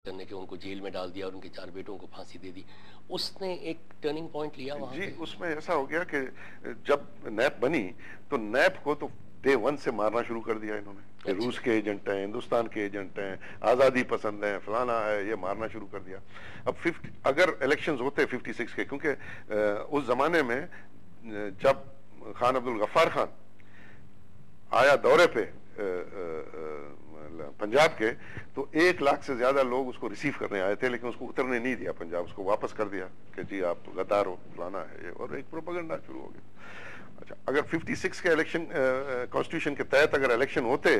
करने के उनको जेल में डाल दिया और उनके 4 बेटों को फांसी दे दी। उसने एक टर्निंग पॉइंट लिया वहां जी, पे। उसमें ऐसा हो गया कि जब नैप बनी तो नैप को तो डे 1 से मारना शुरू कर दिया इन्होंने कि अच्छा। रूस के एजेंट हैं, हिंदुस्तान के एजेंट हैं, आज़ादी पसंद हैं, फलाना है, ये मारना शुरू कर दिया। अब 50 अगर इलेक्शंस होते 56 के, क्योंकि उस जमाने में जब खान अब्दुल गफ्फार खान आया दौरे पे पंजाब के, तो 1 लाख से ज्यादा लोग उसको रिसीव करने आए थे, लेकिन उसको उतरने नहीं दिया पंजाब, उसको वापस कर दिया कि जी आप गद्दार हो, फलाना है ये, और एक प्रोपेगेंडा शुरू हो गया। अच्छा, अगर 56 के इलेक्शन कॉन्स्टिट्यूशन के तहत अगर इलेक्शन होते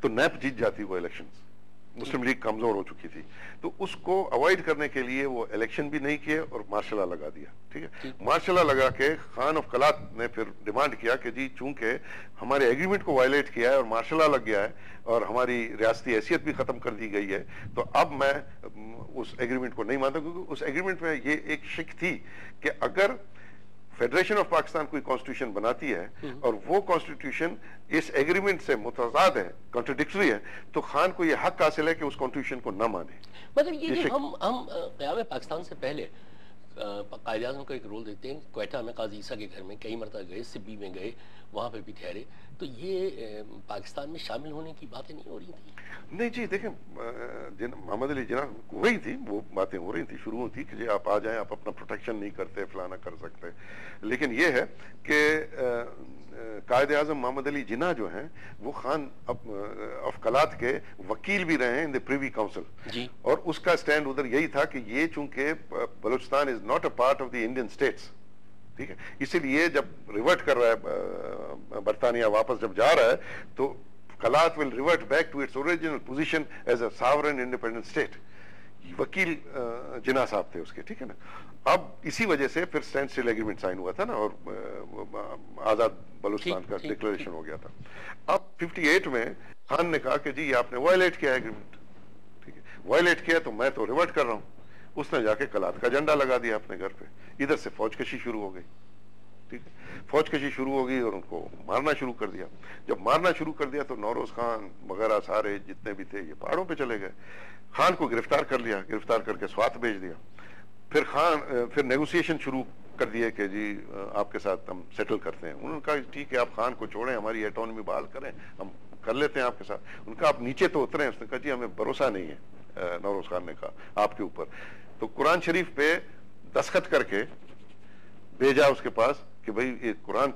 तो नैप जीत जाती वो इलेक्शंस। मुस्लिम लीग कमजोर हो चुकी थी, तो उसको अवॉइड करने के लिए वो इलेक्शन भी नहीं किए और मार्शल लॉ लगा दिया। ठीक है, मार्शल लॉ लगा के खान ऑफ कलात ने फिर डिमांड किया कि जी चूंकि हमारे एग्रीमेंट को वायलेट किया है और मार्शल लॉ लग गया है और हमारी रियासती हैसियत भी खत्म कर दी गई है, तो अब मैं उस एग्रीमेंट को नहीं मानता, क्योंकि उस एग्रीमेंट में ये एक शिक थी कि अगर फेडरेशन ऑफ पाकिस्तान कोई कॉन्स्टिट्यूशन बनाती है और वो कॉन्स्टिट्यूशन इस एग्रीमेंट से मुतजाद है, कॉन्ट्रडिक्टरी है, तो खान को ये हक हासिल है कि उस कॉन्स्टिट्यूशन को ना माने। मतलब ये जो हम क़याम पाकिस्तान से पहले कायदे आज़म का एक रोल देखते हैं। क्वेटा में काजी ईसा के घर में कई मरतबा गए, सिब्बी में गए, वहाँ पे भी ठहरे, तो ये पाकिस्तान में शामिल होने की बातें नहीं हो रही थी? नहीं जी, देखें मोहम्मद अली जिन्ना हो रही थी, वो बातें हो रही थी, शुरू थी कि जी आप आ जाएं, आप अपना प्रोटेक्शन नहीं करते, फलाना कर सकते, लेकिन ये है कि कायदे आज़म मोहम्मद अली जिन्ना जो हैं वो खान ऑफ कलात के वकील भी रहे हैं इन द प्रिवी काउंसिल, और उसका स्टैंड उधर यही था कि ये चूंकि Balochistan is not a part of the Indian states, ठीक है, इसीलिए जब रिवर्ट कर रहा है बरतानिया, वापस जब जा रहा है, तो Kalat will revert back to its original position as a sovereign independent state. वकील जिन्ना साहब थे उसके, ठीक है ना। अब इसी वजह से फिर स्टैंड स्टिल एग्रीमेंट साइन हुआ था ना, और आजाद बलूचिस्तान का डिक्लेरेशन हो गया था। अब 58 में खान ने कहा कि जी आपने वायलेट किया एग्रीमेंट, ठीक है, वायलेट किया तो मैं तो रिवर्ट कर रहा हूं। उसने जाके कलात का झंडा लगा दिया अपने घर पे, इधर से फौजकशी शुरू हो गई, ठीक है, फौजकशी शुरू हो गई और उनको मारना शुरू कर दिया। जब मारना शुरू कर दिया तो नौरोज खान वगैरह सारे जितने भी थे ये पहाड़ों पे चले गए। खान को गिरफ्तार कर लिया, गिरफ्तार करके स्वात भेज दिया। फिर नेगोशिएशन शुरू कर दिए कि जी आपके साथ हम सेटल करते हैं। उन्होंने कहा ठीक है, आप खान को छोड़ें, हमारी ऑटोनॉमी बहाल करें, हम कर लेते हैं आपके साथ। उनका आप नीचे तो उतरे। उसने कहा जी हमें भरोसा नहीं है, नौरोज खान ने कहा, आपके ऊपर। तो कुरान शरीफ पे दस्तखत करके भेजा उसके पास कि भाई ये कुरान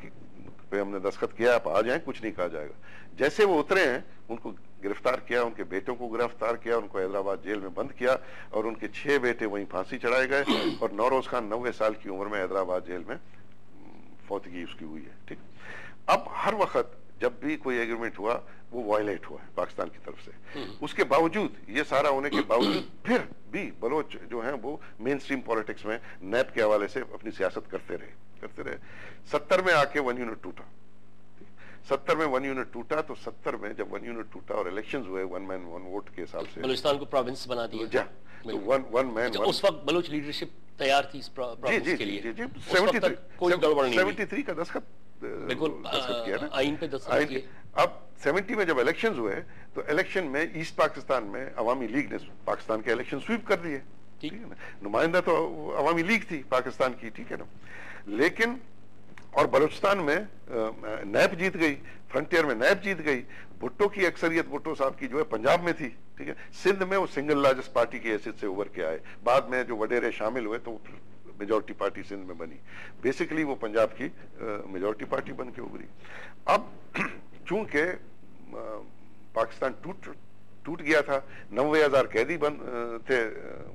पे हमने दस्तखत किया, आप आ जाएं, कुछ नहीं कहा जाएगा। जैसे वो उतरे हैं उनको गिरफ्तार किया, उनके बेटों को गिरफ्तार किया, उनको हैदराबाद जेल में बंद किया और उनके 6 बेटे वहीं फांसी चढ़ाए गए और नौरोज खान 90 साल की उम्र में हैदराबाद जेल में फौतगी उसकी हुई है। ठीक, अब हर वक्त जब भी कोई एग्रीमेंट हुआ वो वायलेट हुआ है पाकिस्तान की तरफ से। उसके बावजूद, ये सारा होने के बावजूद फिर भी बलोच जो हैं वो मेन स्ट्रीम पॉलिटिक्स में नैप के हवाले से अपनी सियासत करते रहे। 70 में आके 1 यूनिट टूटा, 70 में 1 यूनिट टूटा। तो 70 में जब 1 यूनिट टूटा और इलेक्शंस हुए 1 मैन 1 वोट के हिसाब से, बलूचिस्तान को प्रोविंस बना दिया। तो 1 मैन उस वक्त बलूच लीडरशिप तैयार थी इस प्रोविंस के लिए। 73 का दस्तखत बिल्कुल किया ना, आइन पे दस्तखत किए। अब 70 में जब इलेक्शंस हुए तो इलेक्शन में ईस्ट पाकिस्तान में अवामी लीग ने पाकिस्तान के इलेक्शन स्वीप कर दिए, ठीक है ना। नुमाइंदा तो अवामी लीग थी पाकिस्तान की, ठीक है ना। लेकिन और बलूचिस्तान में नैप जीत गई, फ्रंटियर में नैप जीत गई। भुट्टो की अक्सरियत, भुट्टो साहब की जो है पंजाब में थी, ठीक है। सिंध में वो सिंगल लार्जेस्ट पार्टी की हैसियत से उभर के आए। बाद में जो वडेरे शामिल हुए तो मेजॉरिटी पार्टी सिंध में बनी। बेसिकली वो पंजाब की मेजॉरिटी पार्टी बन के उभरी। अब चूंकि पाकिस्तान टूट गया था, 90,000 कैदी थे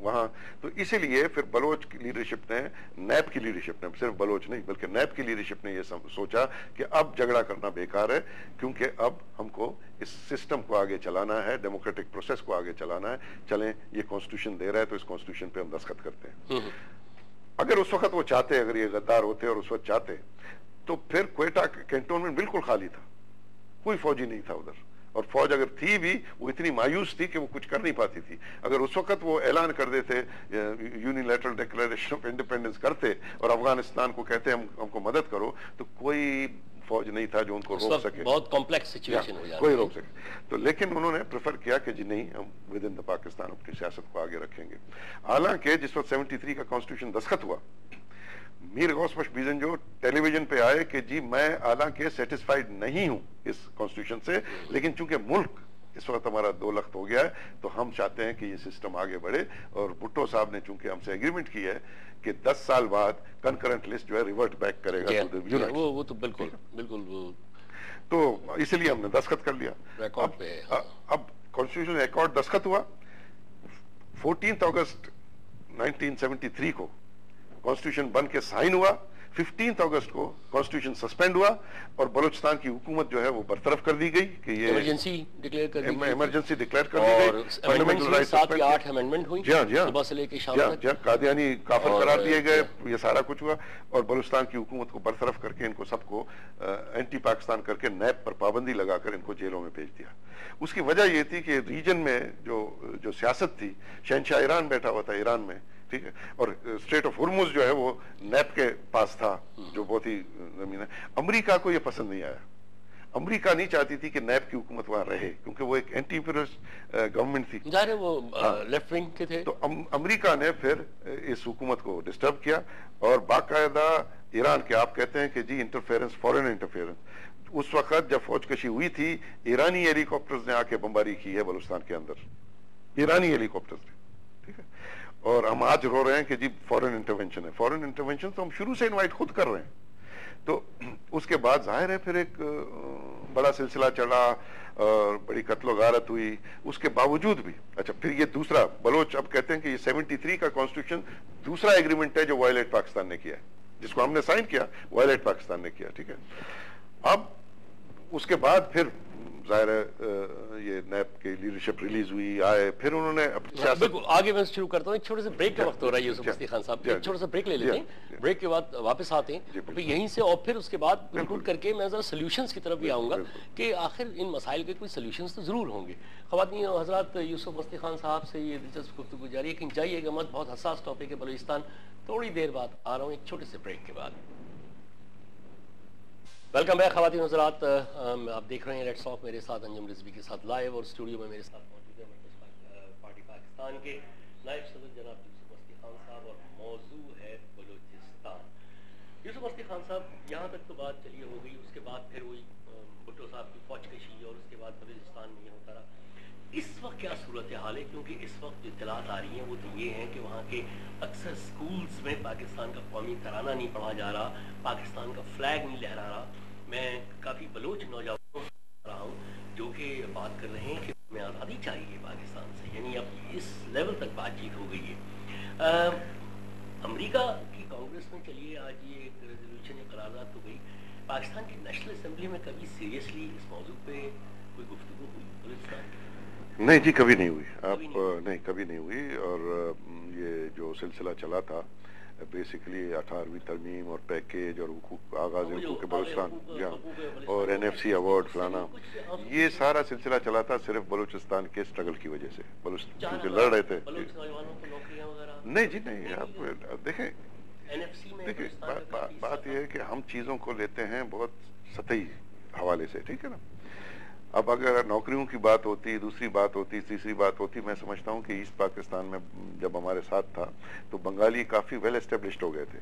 वहां, तो इसीलिए फिर बलोच की लीडरशिप ने, नैप की लीडरशिप ने, सिर्फ बलोच नहीं बल्कि नैप की लीडरशिप ने यह सोचा कि अब झगड़ा करना बेकार है, क्योंकि अब हमको इस सिस्टम को आगे चलाना है, डेमोक्रेटिक प्रोसेस को आगे चलाना है। चलें, ये कॉन्स्टिट्यूशन दे रहा है तो इस कॉन्स्टिट्यूशन पे हम दस्तखत करते हैं। अगर उस वक्त वो चाहते, अगर ये गद्दार होते और उस वक्त चाहते, तो फिर क्वेटा कैंटोनमेंट बिल्कुल खाली था, कोई फौजी नहीं था उधर, और फौज अगर थी भी वो इतनी मायूस थी कि वो कुछ कर नहीं पाती थी। अगर उस वक्त वो ऐलान कर देते, यूनिलैटरल डिक्लेरेशन ऑफ इंडिपेंडेंस करते और अफगानिस्तान को कहते हमको मदद करो, तो कोई फौज नहीं था जो उनको रोक सके, बहुत कॉम्प्लेक्स सिचुएशन हो जाती कोई है। रोक सके। तो लेकिन उन्होंने प्रेफर किया कि जी नहीं, हम विद इन द पाकिस्तान अपनी सियासत को आगे रखेंगे। हालांकि जिस वक्त 73 का कॉन्स्टिट्यूशन दस्तखत हुआ, मीर गौस बख्श बीजन टेलीविजन पे आए कि जी मैं हालांकि सेटिस्फाइड नहीं हूं इस कॉन्स्टिट्यूशन से, लेकिन चूंकि मुल्क इस वक्त हमारा दो लख्त हो गया है तो हम चाहते हैं कि ये सिस्टम आगे बढ़े। और भुट्टो साहब ने चूंकि हमसे एग्रीमेंट की है कि 10 साल बाद कंकरेंट लिस्ट जो है रिवर्ट बैक करेगा टू द यूनिट। वो तो बिल्कुल बिल्कुल वो तो इसीलिए हमने दस्तखत कर लिया रिकॉर्ड पे। अब कॉन्स्टिट्यूशन अकॉर्ड दस्तखत हुआ 14 अगस्त 1973 को, कॉन्स्टिट्यूशन बन के साइन हुआ। 15 अगस्त को कॉन्स्टिट्यूशन सस्पेंड हुआ और बलूचिस्तान की हुकूमत जो है वो बरतरफ कर दी गई कि ये इमरजेंसी डिक्लेयर कर दी गई, इमरजेंसी डिक्लेयर कर दी और गई। फंडामेंटल राइट्स 7 या 8 अमेंडमेंट हुई सुबह से लेकर शाम तक, कादियानी काफिर करार दिए गए, ये सारा कुछ हुआ। और बलूचिस्तान की हुकूमत को बरतरफ करके इनको सबको एंटी पाकिस्तान करके नैब पर पाबंदी लगाकर इनको जेलों में भेज दिया। उसकी वजह ये थी कि रीजन में जो सियासत थी, शहनशाह ईरान बैठा हुआ था ईरान में, ठीक है, और स्ट्रेट ऑफ हुर्मुज जो है वो नैब के पास था, जो बहुत ही जमीन है। अमेरिका को ये पसंद नहीं आया। अमेरिका नहीं चाहती थी कि नैब की हुकूमत वहां रहे, क्योंकि वो एक एंटी इंपीरियलिस्ट गवर्नमेंट थी, जाहिर है वो लेफ्ट विंग के थे। तो अमेरिका ने फिर इस हुकूमत को डिस्टर्ब किया और बाकायदा ईरान के, आप कहते हैं कि जी इंटरफेरेंस, फॉरेन इंटरफेरेंस, उस वक्त जब फौजकशी हुई थी ईरानी हेलीकॉप्टर्स ने आके बमबारी की है बलूचिस्तान के अंदर, ईरानी हेलीकॉप्टर्स ने, ठीक है। और हम आज रो रहे हैं कि जी फॉरेन इंटरवेंशन है। फॉरेन इंटरवेंशन तो हम शुरू से इनवाइट खुद कर रहे हैं। तो उसके बाद जाहिर है फिर एक बड़ा सिलसिला चला और बड़ी कत्लो गारत हुई। उसके बावजूद भी अच्छा, फिर ये दूसरा बलोच अब कहते हैं कि ये 73 का कॉन्स्टिट्यूशन दूसरा एग्रीमेंट है जो वायलेट पाकिस्तान ने किया है, जिसको हमने साइन किया, वायलेट पाकिस्तान ने किया, ठीक है। अब उसके बाद फिर जाहिर है ये नैब की लीडरशिप रिलीज हुई, आए, फिर उन्होंने बिल्कुल आगे मैं शुरू करता हूँ। एक छोटे से ब्रेक का वक्त हो रहा है यूसुफ मस्ती खान साहब, एक छोटा सा ब्रेक ले लेते हैं, ब्रेक के बाद वापस आते हैं फिर यहीं से, और फिर उसके बाद कंक्लूड करके मैं जरा सोल्यूशंस की तरफ भी आऊंगा कि आखिर इन मसाइल के कोई सोल्यूशंस तो जरूर होंगे। ख्वातीन और हजरात, यूसुफ मस्ती खान साहब से ये दिलचस्प गुफ्तगू जारी है, लेकिन जाइएगा मत, बहुत हसास टॉपिक है बलूचिस्तान। थोड़ी देर बाद आ रहा हूँ एक छोटे से ब्रेक के बाद। वेलकम बैक ख्वातीन हज़रात, आप देख रहे हैं लेट्स टॉक, मेरे साथ अंजुम रिजवी के साथ लाइव, और स्टूडियो में मेरे साथ मौजूद है मरकज़ पार्टी पाकिस्तान के नायब सदर जनाब यूसुफ मस्ती खान साहब, और मौजू है बलूचिस्तान। यूसुफ मस्ती खान साहब, यहाँ तक तो बात चलिए हो गई, उसके बाद फिर वही भुट्टो साहब की फौजकशी और उसके बाद बलूचिस्तान में ये होता रहा। इस वक्त क्या सूरत हाल है? क्योंकि इस वक्त जो इत्तलात आ रही हैं वो तो ये हैं कि वहाँ के अक्सर स्कूल्स में पाकिस्तान का कौमी तराना नहीं पढ़ा जा रहा, पाकिस्तान का फ्लैग नहीं लहरा रहा। मैं काफ़ी बलोच नौजवानों से रहा हूँ जो कि बात कर रहे हैं कि हमें आज़ादी चाहिए पाकिस्तान से, यानी अब इस लेवल तक बातचीत हो गई है। अमेरिका की कांग्रेस में चलिए आज ये एक रेजोल्यूशन, एक करारदाद तो गई, पाकिस्तान की नेशनल असेंबली में कभी सीरियसली इस मौजू पे कोई गुफ्तगू हुई बलूचिस्तान? नहीं जी, कभी नहीं हुई। आप नहीं, कभी नहीं हुई। और ये जो सिलसिला चला था बेसिकली 18वीं तरमीम और पैकेज और आगाज हुकूक बलूचिस्तान और NFC अवार्ड फलाना, ये सारा सिलसिला चला था सिर्फ बलूचिस्तान के स्ट्रगल की वजह से। बलूचिस्तान से लड़ रहे थे। नहीं जी नहीं, आप देखिए बात यह है कि हम चीज़ों को लेते हैं बहुत सतही हवाले से, ठीक है ना। अब अगर नौकरियों की बात होती, दूसरी बात होती, तीसरी बात होती, मैं समझता हूँ कि ईस्ट पाकिस्तान में जब हमारे साथ था तो बंगाली काफ़ी वेल एस्टेब्लिश्ड हो गए थे,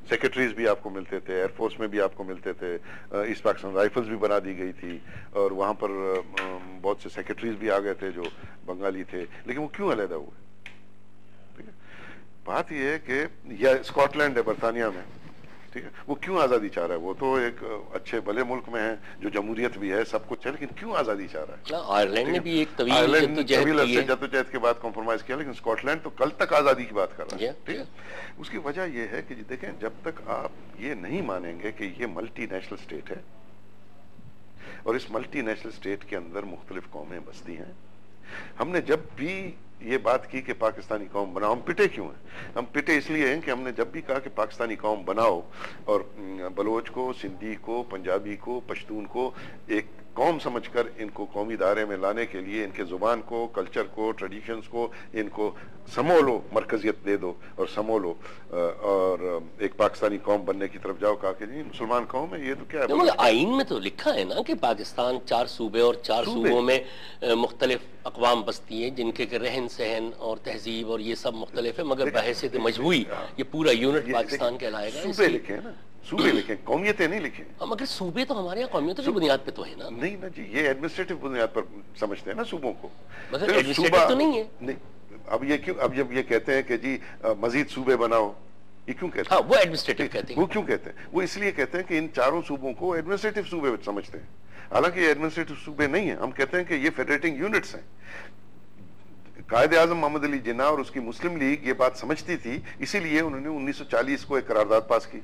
सेक्रेटरीज भी आपको मिलते थे, एयरफोर्स में भी आपको मिलते थे, ईस्ट पाकिस्तान राइफल्स भी बना दी गई थी और वहाँ पर बहुत से सेक्रेटरीज भी आ गए थे जो बंगाली थे। लेकिन वो क्यों अलहदा हुए? ठीक है, बात यह है कि यह स्कॉटलैंड है बरतानिया में, ठीक है, वो क्यों आज़ादी चाह रहा है? वो तो एक अच्छे भले मुल्क में है जो जमहूरियत भी है, सब कुछ है, लेकिन क्यों आज़ादी चाह रहा है? आयरलैंड ने भी एक तवील जद्दोजहद के बाद कॉम्प्रोमाइज किया, लेकिन स्कॉटलैंड तो कल तक आज़ादी की बात कर रहा है, ठीक है। उसकी वजह यह है कि देखें, जब तक आप ये नहीं मानेंगे कि ये मल्टी नेशनल स्टेट है और इस मल्टी नेशनल स्टेट के अंदर मुख्तलिफ कौमें बसती हैं। हमने जब भी ये बात की कि पाकिस्तानी कौम बनाओ, हम पिटे क्यों हैं? हम पिटे इसलिए हैं कि हमने जब भी कहा कि पाकिस्तानी कौम बनाओ और बलोच को, सिंधी को, पंजाबी को, पश्तून को एक कौम समझकर इनको कौमी दायरे में लाने के लिए इनके जुबान को, कल्चर को, ट्रेडिशंस को इनको समोलो, मरकजियत दे दो और समोलो और एक पाकिस्तानी कौम बनने की तरफ जाओ। कहा कि जी मुसलमान कौम है, ये तो क्या है? मगर आइन में तो लिखा है ना कि पाकिस्तान 4 सूबे और 4 सूबों में मुख्तलिफ अक़वाम बसती हैं जिनके रहन सहन और तहजीब और ये सब मुख्तलिफ है, मगर बहैसियत मजमूई ये पूरा यूनिट पाकिस्तान कहलाएगा। सूबे लिखे हैं ना, सूबे लिखे, कौमियतें नहीं लिखे। मगर सूबे तो हमारे यहाँ कौमियतों की बुनियाद पे तो है ना। नहीं ना जी, ये एडमिनिस्ट्रेटिव बुनियाद पर समझते हैं ना सूबों को। मगर एडमिनिस्ट्रेटिव तो नहीं है। नहीं, अब ये क्यों, अब जब ये कहते हैं कि जी मजीद सूबे बनाओ, ये क्यों कहते हैं? हाँ, वो एडमिनिस्ट्रेटिव कहते हैं। वो क्यों कहते हैं? वो इसलिए कहते हैं कि इन चारों सूबों को एडमिनिस्ट्रेटिव सूबे समझते हैं, हालांकि ये एडमिनिस्ट्रेटिव सूबे नहीं है। हम कहते हैं कि ये फेडरेटिंग यूनिट्स हैं। कायदे आजम मोहम्मद अली जिन्ना और उसकी मुस्लिम लीग ये बात समझती थी, इसीलिए उन्होंने 1940 को एक करारदाद पास की।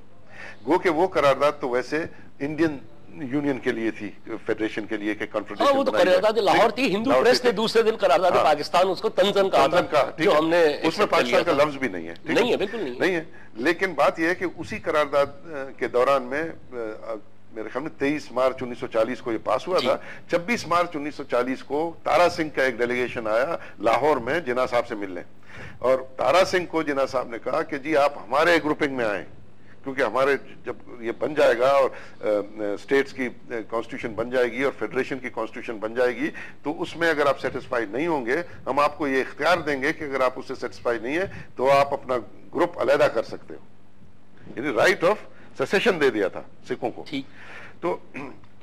गो के वो करारदाद तो वैसे इंडियन यूनियन के लिए थी, फेडरेशन के लिए, हाँ, वो तो करारदाद लाहौर थी। हिंदू प्रेस ने दूसरे दिन करारदाद पाकिस्तान उसको तंजन कहा था, जो हमने उसमें पाकिस्तान का लफ्ज भी नहीं है। नहीं है, बिल्कुल नहीं है। लेकिन बात यह है कि उसी करारदाद के दौरान में मेरे ख्याल में 23 मार्च 1940 को ये पास हुआ था। 26 मार्च 1940 को तारा सिंह का एक डेलीगेशन आया लाहौर में जिन्ना साहब से मिलने, और तारा सिंह को जिन्ना साहब ने कहा कि जी आप हमारे ग्रुपिंग में आए, क्योंकि हमारे जब ये बन जाएगा और स्टेट्स की कॉन्स्टिट्यूशन बन जाएगी और फेडरेशन की कॉन्स्टिट्यूशन बन जाएगी, तो उसमें अगर आप सेटिस्फाइड नहीं होंगे, हम आपको ये इख्तियार देंगे कि अगर आप उससे सेटिस्फाइड नहीं है तो आप अपना ग्रुप अलहदा कर सकते हो। यानी राइट ऑफ सेसेशन दे दिया था सिखों को। तो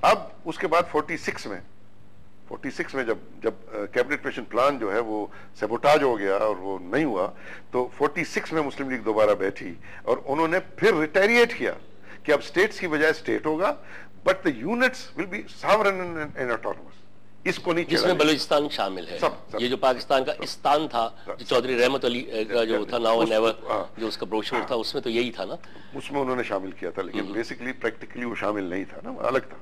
अब उसके बाद 46 में जब कैबिनेट पेशन प्लान जो है वो सेबोटाज हो गया और वो नहीं हुआ, तो 46 में मुस्लिम लीग दोबारा बैठी और उन्होंने फिर रिटेरिएट किया कि अब स्टेट्स की बजाय स्टेट होगा, but the units will be sovereign and autonomous. इसको नहीं, जिसमें बलूचिस्तान शामिल है। सब। ये जो पाकिस्तान का इस्तान था, जो चौधरी रहमत अली का जो था नाउ नेवर, जो उसका ब्रोशर था, उसमें तो यही था ना, उसमें उन्होंने शामिल किया था, लेकिन बेसिकली प्रैक्टिकली वो शामिल नहीं था ना, वो अलग था।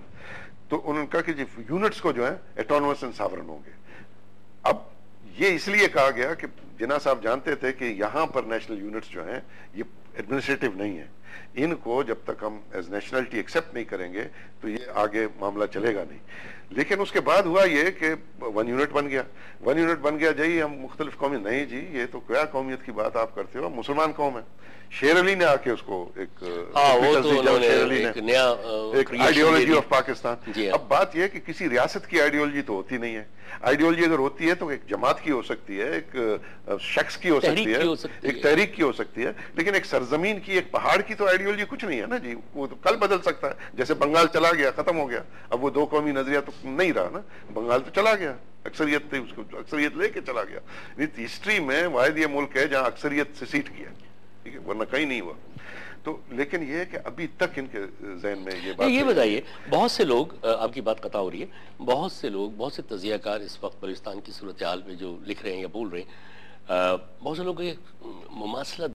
तो उन्होंने कहा कि यूनिट्स को जो है ऑटोनोमस एंड सॉवरेन होंगे। अब ये इसलिए कहा गया कि जिन्ना साहब जानते थे कि यहां पर नेशनल यूनिट्स जो हैं ये एडमिनिस्ट्रेटिव नहीं है, इनको जब तक हम एज नेशनलिटी एक्सेप्ट नहीं करेंगे तो ये आगे मामला चलेगा नहीं। लेकिन उसके बाद हुआ ये कि 1 यूनिट बन गया जी, हम मुख्तलिफ कौमी, नहीं जी ये तो क्या कौमियत की बात आप करते हो, मुसलमान कौम है। शेर अली ने आके उसको एक नया एक आइडियोलॉजी ऑफ पाकिस्तान। अब बात यह है कि किसी रियासत की आइडियोलॉजी तो होती नहीं है। आइडियोलॉजी अगर होती है तो एक जमात की हो सकती है, एक शख्स की हो सकती है, एक तहरीक की हो सकती है, लेकिन एक सरजमीन की, एक पहाड़ की तो आइडियोलॉजी कुछ नहीं है ना जी। वो तो कल बदल सकता है, जैसे बंगाल चला गया, खत्म हो गया, अब वो 2 कौमी नजरिया तो नहीं रहा ना, बंगाल तो चला गया, अक्सरियत थी, उसको अक्सरियत लेके चला गया। हिस्ट्री में वाहिद ये मुल्क है जहां अक्सरियत से सीट किया, ठीक है, वरना कहीं नहीं हुआ। तो लेकिन ये है कि अभी तक इनके ज़हन में ये बात, ये बताइए, बहुत से लोग, आपकी बात कता हो रही है, बहुत से लोग, बहुत से तजियाकार इस वक्त बलूचिस्तान की सूरत हाल में जो लिख रहे हैं या बोल रहे हैं, बहुत से लोग ये मुमासला